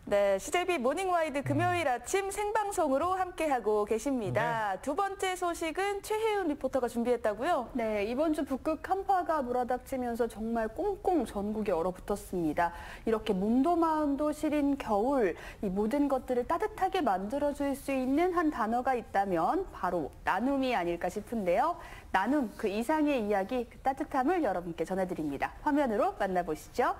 네, CJB 모닝와이드 금요일 아침 생방송으로 함께하고 계십니다. 네. 두 번째 소식은 최혜윤 리포터가 준비했다고요? 네, 이번 주 북극 한파가 몰아닥치면서 정말 꽁꽁 전국에 얼어붙었습니다. 이렇게 몸도 마음도 시린 겨울, 이 모든 것들을 따뜻하게 만들어줄 수 있는 한 단어가 있다면 바로 나눔이 아닐까 싶은데요. 나눔, 그 이상의 이야기, 그 따뜻함을 여러분께 전해드립니다. 화면으로 만나보시죠.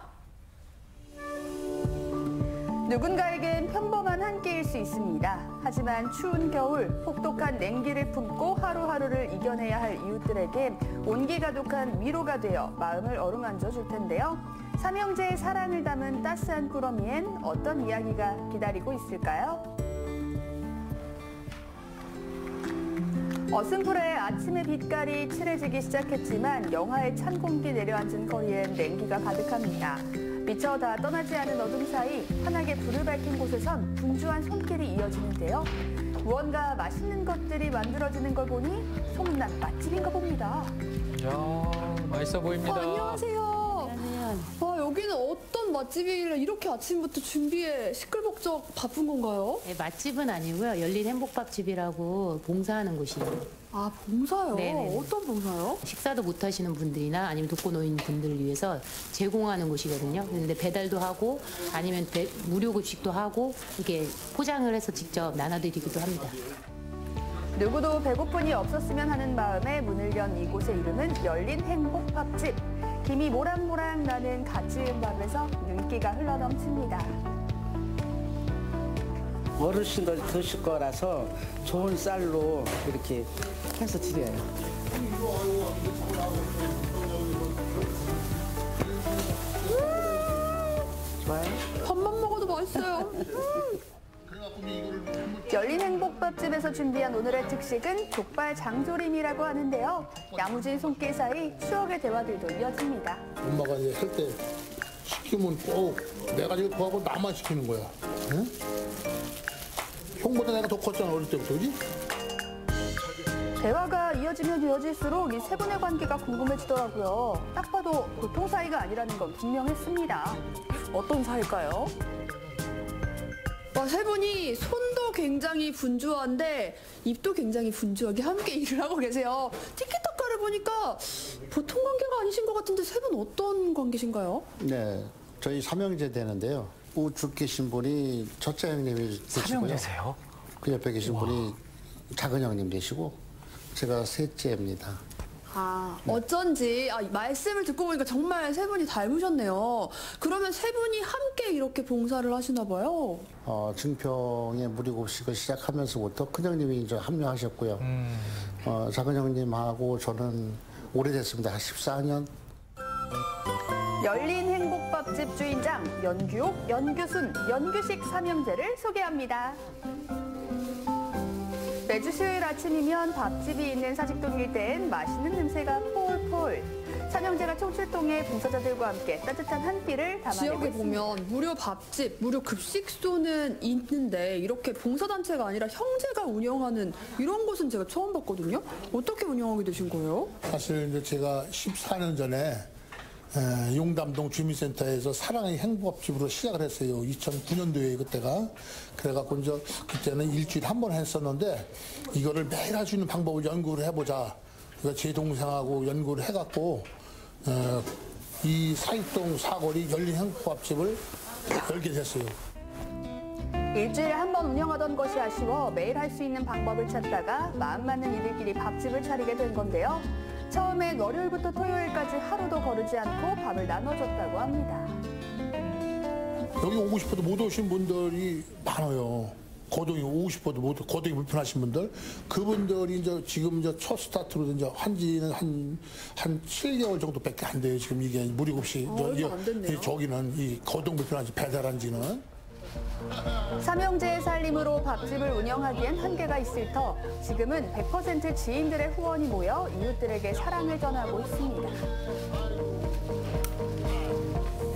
누군가에겐 평범한 한 끼일 수 있습니다. 하지만 추운 겨울 혹독한 냉기를 품고 하루하루를 이겨내야 할 이웃들에게 온기 가득한 위로가 되어 마음을 어루만져 줄 텐데요. 삼형제의 사랑을 담은 따스한 꾸러미엔 어떤 이야기가 기다리고 있을까요? 어슴풀에 아침의 빛깔이 칠해지기 시작했지만 영하의 찬 공기 내려앉은 거리엔 냉기가 가득합니다. 미처 다 떠나지 않은 어둠 사이 환하게 불을 밝힌 곳에선 분주한 손길이 이어지는데요. 무언가 맛있는 것들이 만들어지는 걸 보니 소문난 맛집인가 봅니다. 이야, 맛있어 보입니다. 안녕하세요. 여기는 어떤 맛집이길래 이렇게 아침부터 준비에 시끌벅적 바쁜 건가요? 네, 맛집은 아니고요. 열린 행복밥집이라고 봉사하는 곳이에요. 아, 봉사요? 네네. 어떤 봉사요? 식사도 못 하시는 분들이나 아니면 독거노인 분들을 위해서 제공하는 곳이거든요. 그런데 배달도 하고 아니면 무료 급식도 하고 이렇게 포장을 해서 직접 나눠드리기도 합니다. 누구도 배고픈이 없었으면 하는 마음에 문을 연 이곳의 이름은 열린 행복밥집. 김이 모락모락 나는 갓 지은 밥에서 윤기가 흘러넘칩니다. 어르신들이 드실 거라서 좋은 쌀로 이렇게 해서 드려요. 좋아요? 밥만 먹어도 맛있어요. 열린 행복밥집에서 준비한 오늘의 특식은 족발 장조림이라고 하는데요. 야무진 손길 사이 추억의 대화들도 이어집니다. 엄마가 이제 할 때 시키면 꼭 내가 지금 구하고 나만 시키는 거야. 응? 형보다 내가 더 컸잖아, 어릴 때부터, 그지? 대화가 이어지면 이어질수록 이 세 분의 관계가 궁금해지더라고요. 딱 봐도 보통 사이가 아니라는 건 분명했습니다. 어떤 사이일까요? 세 분이 손도 굉장히 분주한데 입도 굉장히 분주하게 함께 일을 하고 계세요. 티키타카를 보니까 보통 관계가 아니신 것 같은데 세 분 어떤 관계신가요? 네, 저희 삼형제 되는데요. 우측 계신 분이 첫째 형님이 되시고요. 삼형제세요? 그 옆에 계신 분이 작은 형님 되시고 제가 셋째입니다. 어쩐지 말씀을 듣고 보니까 정말 세 분이 닮으셨네요. 그러면 세 분이 함께 이렇게 봉사를 하시나 봐요? 증평의 무료급식을 시작하면서부터 큰 형님이 이제 합류하셨고요. 작은 형님하고 저는 오래됐습니다. 한 14년. 열린 행복밥집 주인장 연규옥, 연규순, 연규식 삼형제를 소개합니다. 매주 수요일 아침이면 밥집이 있는 사직동 일대엔 맛있는 냄새가 폴폴. 삼형제가 총출동해 봉사자들과 함께 따뜻한 한 끼를 담아내고 지역에 있습니다. 보면 무료 밥집, 무료 급식소는 있는데 이렇게 봉사단체가 아니라 형제가 운영하는 이런 곳은 제가 처음 봤거든요. 어떻게 운영하게 되신 거예요? 사실 이제 제가 14년 전에 용담동 주민센터에서 사랑의 행복밥집으로 시작을 했어요. 2009년도에 그때가. 그래갖고 이제 그때는 일주일에 한 번 했었는데 이거를 매일 할 수 있는 방법을 연구를 해보자. 그래서 제 동생하고 연구를 해갖고 이 사익동 사거리 열린 행복밥집을 열게 됐어요. 일주일에 한 번 운영하던 것이 아쉬워 매일 할 수 있는 방법을 찾다가 마음 맞는 이들끼리 밥집을 차리게 된 건데요. 처음엔 월요일부터 토요일까지 하루도 거르지 않고 밥을 나눠줬다고 합니다. 여기 오고 싶어도 못 오신 분들이 많아요. 거동이 오고 싶어도 못, 거동이 불편하신 분들. 그분들이 이제 지금 이제 첫 스타트로 이제 한지는 한 7개월 정도밖에 안 돼요. 지금 이게 무료급식. 얼마 안 됐네요. 저기는 이 거동 불편한 지 배달한 지는. 삼형제의 살림으로 밥집을 운영하기엔 한계가 있을 터 지금은 100% 지인들의 후원이 모여 이웃들에게 사랑을 전하고 있습니다.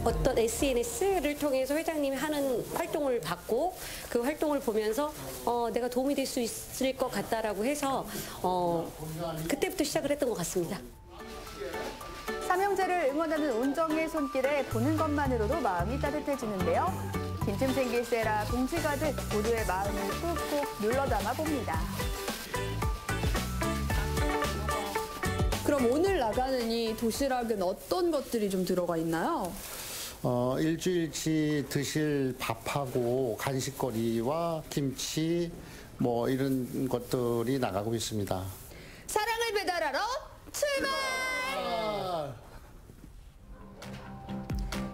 어떤 SNS를 통해서 회장님이 하는 활동을 봤고 그 활동을 보면서 내가 도움이 될 수 있을 것 같다라고 해서 그때부터 시작을 했던 것 같습니다. 삼형제를 응원하는 운정의 손길에 보는 것만으로도 마음이 따뜻해지는데요. 빈틈 생길세라 동지 가득 모두의 마음을 꾹꾹 눌러 담아 봅니다. 그럼 오늘 나가는 이 도시락은 어떤 것들이 좀 들어가 있나요? 일주일치 드실 밥하고 간식거리와 김치 뭐 이런 것들이 나가고 있습니다. 사랑을 배달하러 출발!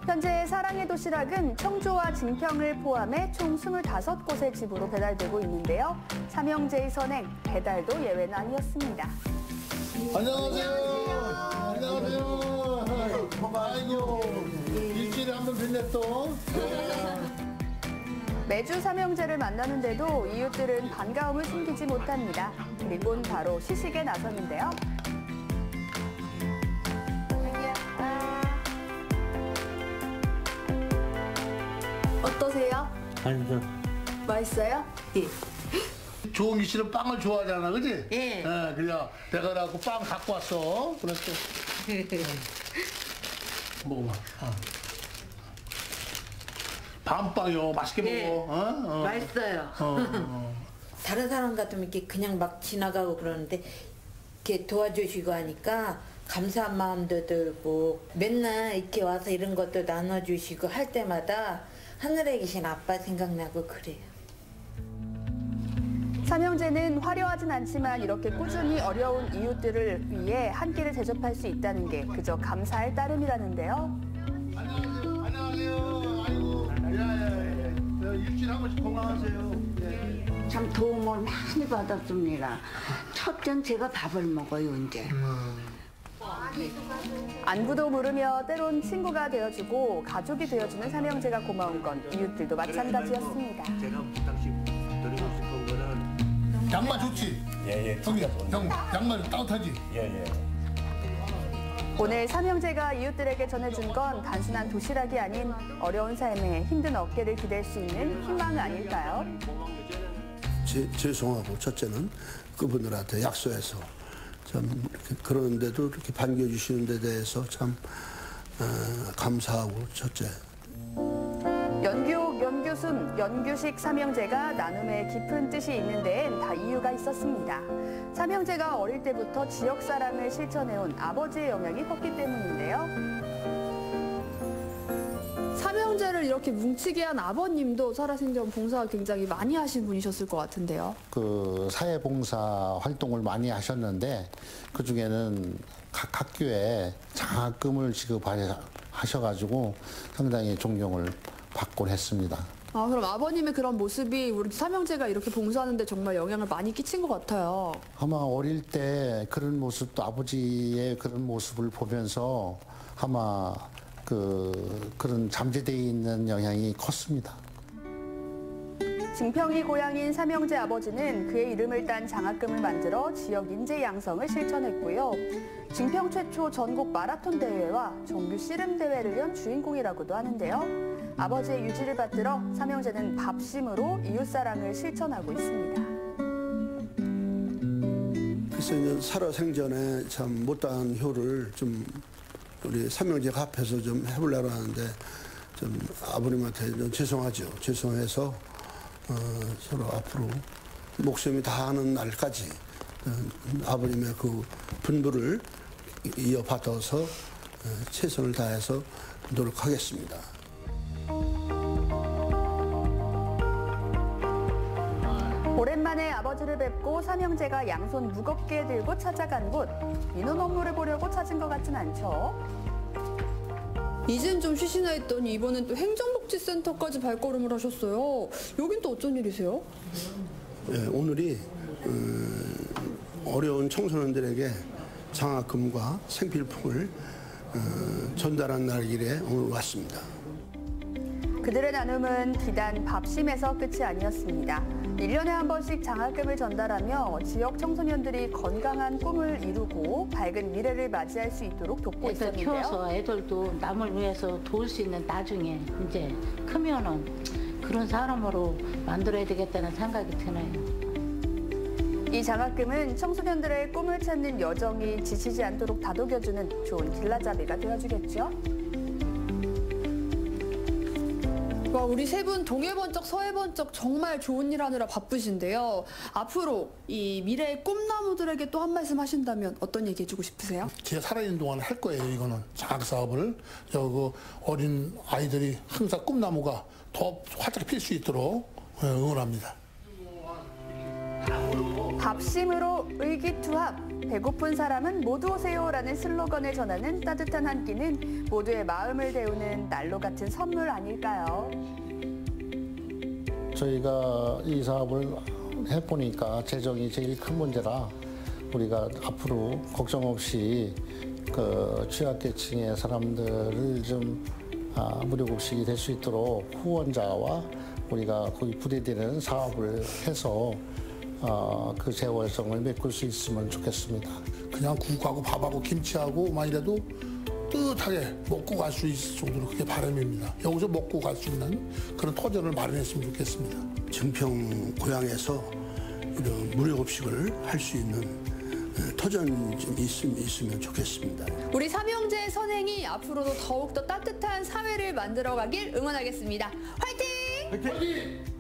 현재 사랑의 도시락은 청주와 증평을 포함해 총 25곳의 집으로 배달되고 있는데요. 삼형제의 선행, 배달도 예외는 아니었습니다. 안녕하세요. 안녕하세요. 아이고, 일주일에 한 번 뵙네 또. 매주 삼형제를 만나는데도 이웃들은 반가움을 숨기지 못합니다. 그리곤 바로 시식에 나서는데요. 어떠세요? 아니죠. 맛있어요? 조은기 씨는 빵을 좋아하잖아, 그지? 예. 그래. 내가 그래갖고 빵 갖고 왔어. 그랬어. 먹어봐. 밤빵이요. 맛있게 먹어. 맛있어요. 다른 사람 같으면 이렇게 그냥 막 지나가고 그러는데 이렇게 도와주시고 하니까 감사한 마음도 들고 맨날 이렇게 와서 이런 것도 나눠주시고 할 때마다 하늘에 계신 아빠 생각나고 그래요. 삼형제는 화려하진 않지만 이렇게 꾸준히 어려운 이웃들을 위해 한 끼를 대접할 수 있다는 게 그저 감사할 따름이라는데요. 안녕하세요. 안녕하세요. 아이고. 일주일에 한 번씩 건강하세요. 참 도움을 많이 받았습니다. 첫째는 제가 밥을 먹어요, 이제. 안부도 물으며 때론 친구가 되어주고 가족이 되어주는 삼형제가 고마운 건 이웃들도 마찬가지였습니다. 제가 부탁씩 드리고 싶은 거는 양말 좋지? 예예. 형 양말 따뜻하지? 예예. 오늘 삼형제가 이웃들에게 전해준 건 단순한 도시락이 아닌 어려운 삶에 힘든 어깨를 기댈 수 있는 희망 아닐까요? 죄송하고 첫째는 그분들한테 약속해서 참 이렇게 그러는데도 이렇게 반겨주시는 데 대해서 참 감사하고 첫째. 연교옥, 연교순, 연규식 삼형제가 나눔에 깊은 뜻이 있는 데엔 다 이유가 있었습니다. 삼형제가 어릴 때부터 지역 사랑을 실천해온 아버지의 영향이 컸기 때문인데요. 삼형제를 이렇게 뭉치게 한 아버님도 살아생전 봉사 굉장히 많이 하신 분이셨을 것 같은데요. 그 사회봉사 활동을 많이 하셨는데 그 중에는 각 학교에 장학금을 지급하셔가지고 상당히 존경을 받곤 했습니다. 아, 그럼 아버님의 그런 모습이 우리 삼형제가 이렇게 봉사하는데 정말 영향을 많이 끼친 것 같아요. 아마 어릴 때 그런 모습도 아버지의 그런 모습을 보면서 아마 그런 잠재되어 있는 영향이 컸습니다. 증평이 고향인 삼형제 아버지는 그의 이름을 딴 장학금을 만들어 지역 인재 양성을 실천했고요. 증평 최초 전국 마라톤 대회와 정규 씨름 대회를 연 주인공이라고도 하는데요. 아버지의 유지를 받들어 삼형제는 밥심으로 이웃사랑을 실천하고 있습니다. 그래서 이제 살아생전에 참 못다한 효를 좀 우리 삼형제가 합해서 좀 해보려고 하는데 좀 아버님한테 좀 죄송하죠. 죄송해서 서로 앞으로 목숨이 다하는 날까지 아버님의 그 분부를 이어받아서 최선을 다해서 노력하겠습니다. 오랜만에 아버지를 뵙고 삼형제가 양손 무겁게 들고 찾아간 곳. 민원 업무를 보려고 찾은 것 같진 않죠? 이젠 좀 쉬시나 했더니 이번엔 또 행정복지센터까지 발걸음을 하셨어요. 여긴 또 어쩐 일이세요? 네, 오늘이 어려운 청소년들에게 장학금과 생필품을 전달한 날이래 오늘 왔습니다. 그들의 나눔은 비단 밥심에서 끝이 아니었습니다. 1년에 한 번씩 장학금을 전달하며 지역 청소년들이 건강한 꿈을 이루고 밝은 미래를 맞이할 수 있도록 돕고 애들 있었는데요. 키워서 애들도 남을 위해서 도울 수 있는 나중에 이제 크면은 그런 사람으로 만들어야 되겠다는 생각이 드네요. 이 장학금은 청소년들의 꿈을 찾는 여정이 지치지 않도록 다독여주는 좋은 길라잡이가 되어주겠죠. 와, 우리 세 분 동해 번쩍 서해 번쩍 정말 좋은 일 하느라 바쁘신데요. 앞으로 이 미래의 꿈나무들에게 또 한 말씀 하신다면 어떤 얘기 해주고 싶으세요? 제가 살아있는 동안 할 거예요. 이거는 장학 사업을 그 어린 아이들이 항상 꿈나무가 더 활짝 필 수 있도록 응원합니다. 밥심으로 의기투합, 배고픈 사람은 모두 오세요라는 슬로건을 전하는 따뜻한 한 끼는 모두의 마음을 데우는 난로 같은 선물 아닐까요? 저희가 이 사업을 해보니까 재정이 제일 큰 문제라 우리가 앞으로 걱정 없이 그 취약계층의 사람들을 좀 무료급식이 될 수 있도록 후원자와 우리가 거기 부대되는 사업을 해서 그 재활성을 메꿀 수 있으면 좋겠습니다. 그냥 국하고 밥하고 김치하고만 이래도 뜨뜻하게 먹고 갈 수 있을 정도로 그게 바람입니다. 여기서 먹고 갈 수 있는 그런 터전을 마련했으면 좋겠습니다. 증평 고향에서 이런 무료급식을 할 수 있는 터전이 좀 있으면 좋겠습니다. 우리 삼형제의 선행이 앞으로도 더욱더 따뜻한 사회를 만들어가길 응원하겠습니다. 화이팅! 화이팅!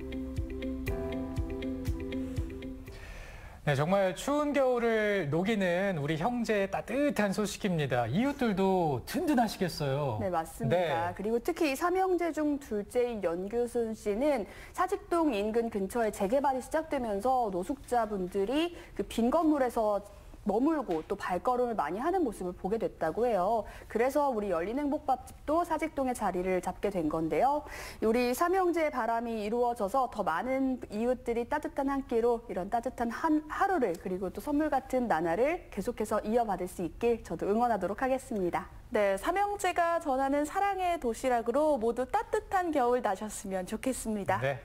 네, 정말 추운 겨울을 녹이는 우리 형제의 따뜻한 소식입니다. 이웃들도 든든하시겠어요. 네, 맞습니다. 네. 그리고 특히 이 삼형제 중 둘째인 연규순 씨는 사직동 인근 근처에 재개발이 시작되면서 노숙자분들이 그 빈 건물에서 머물고 또 발걸음을 많이 하는 모습을 보게 됐다고 해요. 그래서 우리 열린행복밥집도 사직동에 자리를 잡게 된 건데요. 우리 삼형제의 바람이 이루어져서 더 많은 이웃들이 따뜻한 한 끼로 이런 따뜻한 하루를 그리고 또 선물 같은 나날을 계속해서 이어받을 수 있길 저도 응원하도록 하겠습니다. 네, 삼형제가 전하는 사랑의 도시락으로 모두 따뜻한 겨울 나셨으면 좋겠습니다. 네.